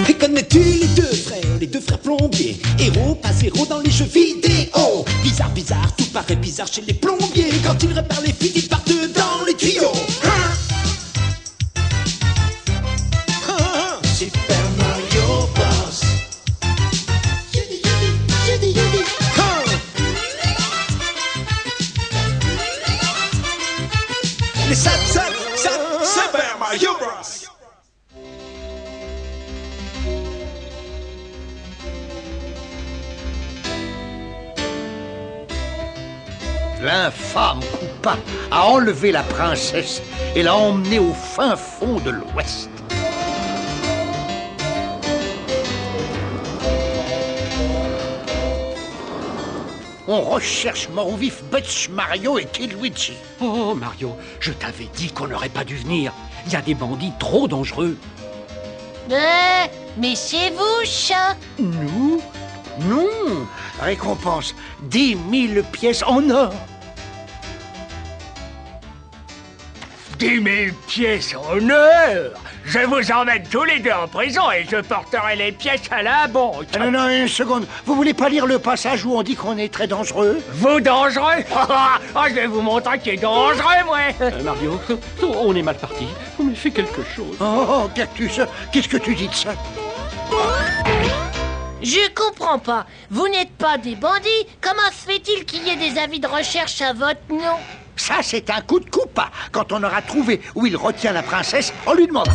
Et connais-tu les deux frères plombiers? Héros, pas zéro dans les jeux vidéo. Bizarre, bizarre, tout paraît bizarre chez les plombiers. Quand ils réparent les fuites, ils partent dans les tuyaux. Super Mario Bros. Les Super Mario Bros. L'infâme Koopa a enlevé la princesse et l'a emmenée au fin fond de l'Ouest. On recherche mort vif Butch, Mario et Kid Luigi. Oh, Mario, je t'avais dit qu'on n'aurait pas dû venir. Il y a des bandits trop dangereux. Mais c'est vous, chat. Nous? Non. Récompense 10 000 pièces en or. 10 000 pièces en or. Je vous emmène tous les deux en prison et je porterai les pièces à la banque. Non, non, une seconde. Vous voulez pas lire le passage où on dit qu'on est très dangereux? Vous dangereux? Je vais vous montrer qui est dangereux, moi. Mario, on est mal parti. On a fait quelque chose. Oh, Cactus, qu'est-ce que tu dis de ça? Je comprends pas. Vous n'êtes pas des bandits. Comment se fait-il qu'il y ait des avis de recherche à votre nom? Ça, c'est un coup de Koopa. Quand on aura trouvé où il retient la princesse, on lui demandera.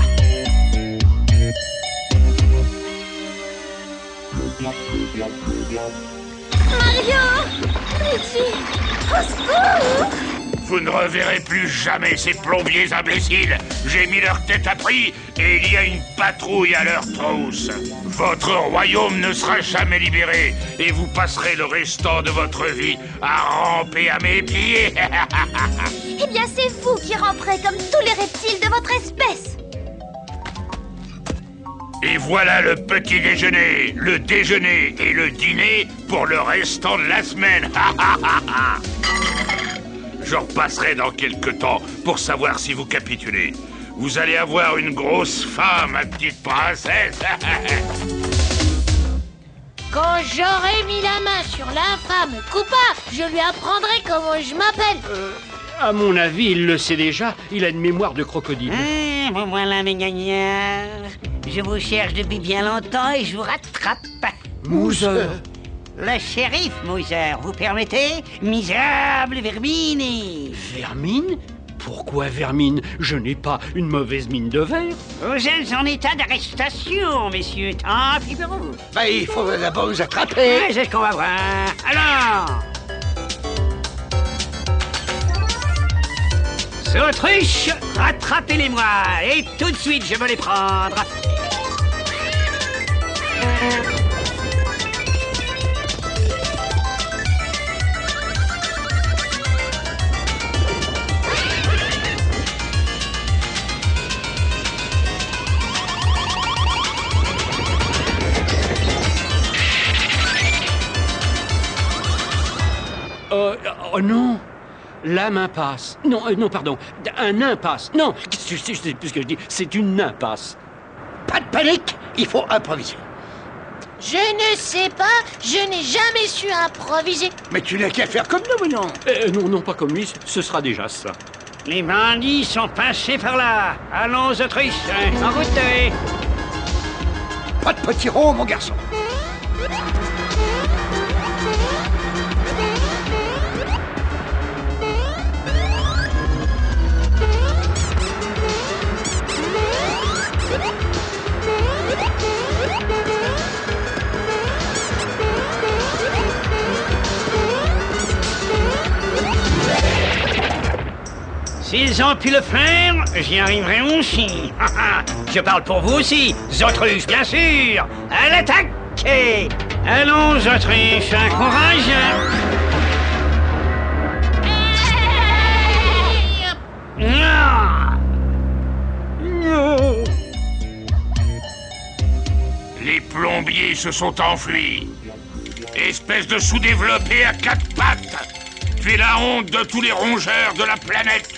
Mario! Luigi! Au secours! Vous ne reverrez plus jamais ces plombiers imbéciles. J'ai mis leur tête à prix et il y a une patrouille à leur trousse. Votre royaume ne sera jamais libéré et vous passerez le restant de votre vie à ramper à mes pieds. Eh bien, c'est vous qui ramperez comme tous les reptiles de votre espèce. Et voilà le petit déjeuner, le déjeuner et le dîner pour le restant de la semaine. Je repasserai dans quelques temps pour savoir si vous capitulez. Vous allez avoir une grosse faim, ma petite princesse. Quand j'aurai mis la main sur l'infâme Koopa, je lui apprendrai comment je m'appelle. À mon avis, il le sait déjà. Il a une mémoire de crocodile. Bon, voilà mes gagnants. Je vous cherche depuis bien longtemps et je vous rattrape. Mouser. Le shérif Mouser, vous permettez? Misérable vermine. Vermine? Pourquoi vermine? Je n'ai pas une mauvaise mine de verre. Vous êtes en état d'arrestation, messieurs. Tant pis pour vous. Ben, il faut d'abord nous attraper. C'est ce qu'on va voir. Alors... Autruche, rattrapez-les-moi. Et tout de suite, je veux les prendre. Oh non. La main passe. Non, non, pardon. Un impasse. Non, je sais plus ce que je dis. C'est une impasse. Pas de panique, il faut improviser. Je ne sais pas, je n'ai jamais su improviser. Mais tu n'as qu'à faire comme nous, non? Non, non, pas comme lui, ce sera déjà ça. Les bandits sont passés par là. Allons, Autruche, en route. Pas de petit rond, mon garçon. S'ils ont pu le faire, j'y arriverai aussi. Je parle pour vous aussi, Autruche, bien sûr. À l'attaque! Allons, Autruche, courage! Les plombiers se sont enfuis. Espèce de sous-développé à quatre pattes. Tu es la honte de tous les rongeurs de la planète.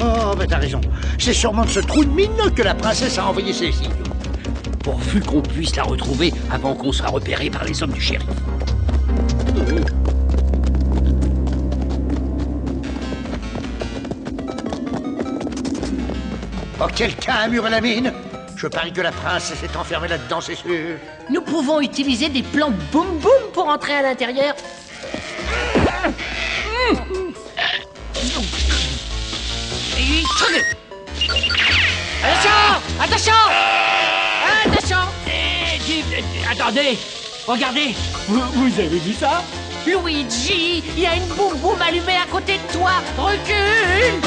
Oh, mais t'as raison. C'est sûrement de ce trou de mine que la princesse a envoyé ses signes. Pourvu qu'on puisse la retrouver avant qu'on soit repéré par les hommes du shérif. Oh, quelqu'un a muré la mine. Je parie que la princesse est enfermée là-dedans, c'est sûr. Nous pouvons utiliser des plans boum-boum pour entrer à l'intérieur. Attention! Attention! Attention! Attendez! Regardez! Vous avez vu ça? Luigi, il y a une boum-boum allumée à côté de toi. Recule!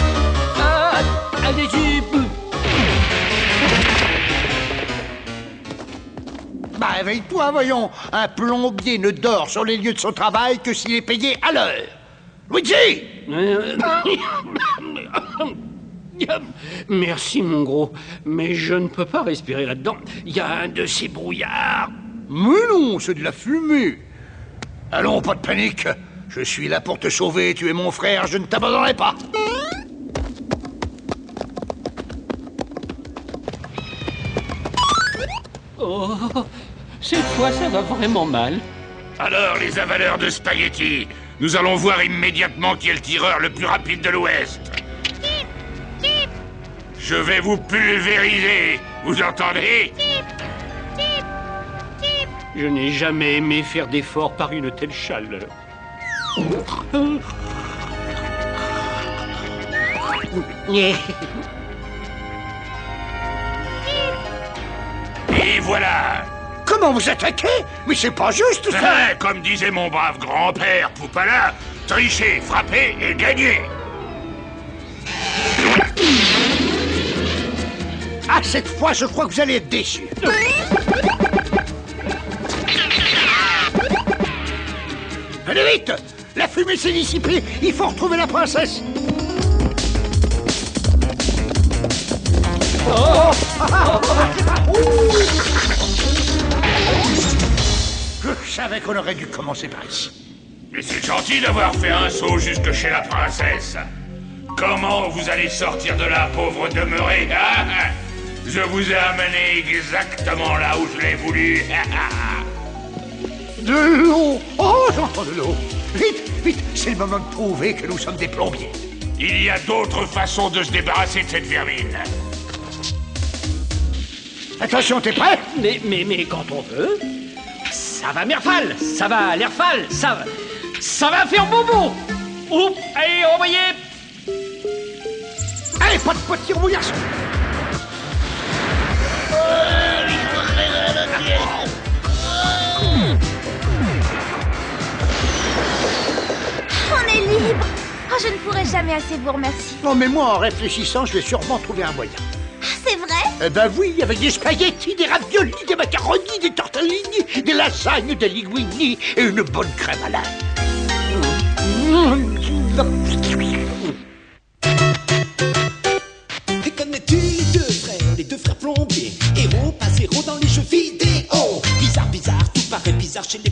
Allez-y! Bah, réveille-toi, voyons. Un plombier ne dort sur les lieux de son travail que s'il est payé à l'heure. Luigi! Merci, mon gros, mais je ne peux pas respirer là-dedans. Il y a un de ces brouillards. Mais non, c'est de la fumée. Allons, pas de panique. Je suis là pour te sauver. Tu es mon frère, je ne t'abandonnerai pas. Oh, cette fois, ça va vraiment mal. Alors, les avaleurs de spaghettis, nous allons voir immédiatement qui est le tireur le plus rapide de l'Ouest. Je vais vous pulvériser, vous entendez? Je n'ai jamais aimé faire d'efforts par une telle chaleur. Et voilà. Comment vous attaquez? Mais c'est pas juste, ça. Comme disait mon brave grand-père Poupala, tricher, frapper et gagner. Ah, cette fois, je crois que vous allez être déçus. Allez vite! La fumée s'est dissipée. Il faut retrouver la princesse. Je savais qu'on aurait dû commencer par ici. Mais c'est gentil d'avoir fait un saut jusque chez la princesse. Comment vous allez sortir de là, pauvre demeuré, hein? Je vous ai amené exactement là où je l'ai voulu. De l'eau! Oh, j'entends de l'eau! Vite, vite, c'est le moment de prouver que nous sommes des plombiers. Il y a d'autres façons de se débarrasser de cette vermine. Attention, t'es prêt? Mais quand on veut, ça va Merfal, ça va l'Airfal, ça va faire bobo. Oups, allez, envoyez. Allez, pas de petit mon garçon. On est libre. Oh, je ne pourrai jamais assez vous remercier. Non, mais moi, en réfléchissant, je vais sûrement trouver un moyen. C'est vrai? Eh ben oui, avec des spaghettis, des raviolis, des macaronis, des tortellini, des lasagnes, des linguini et une bonne crème à l'ail. Et connais-tu les deux frères plombiers? Héros, pas zéro dans les jeux vidéo. Bizarre, bizarre, tout paraît bizarre chez les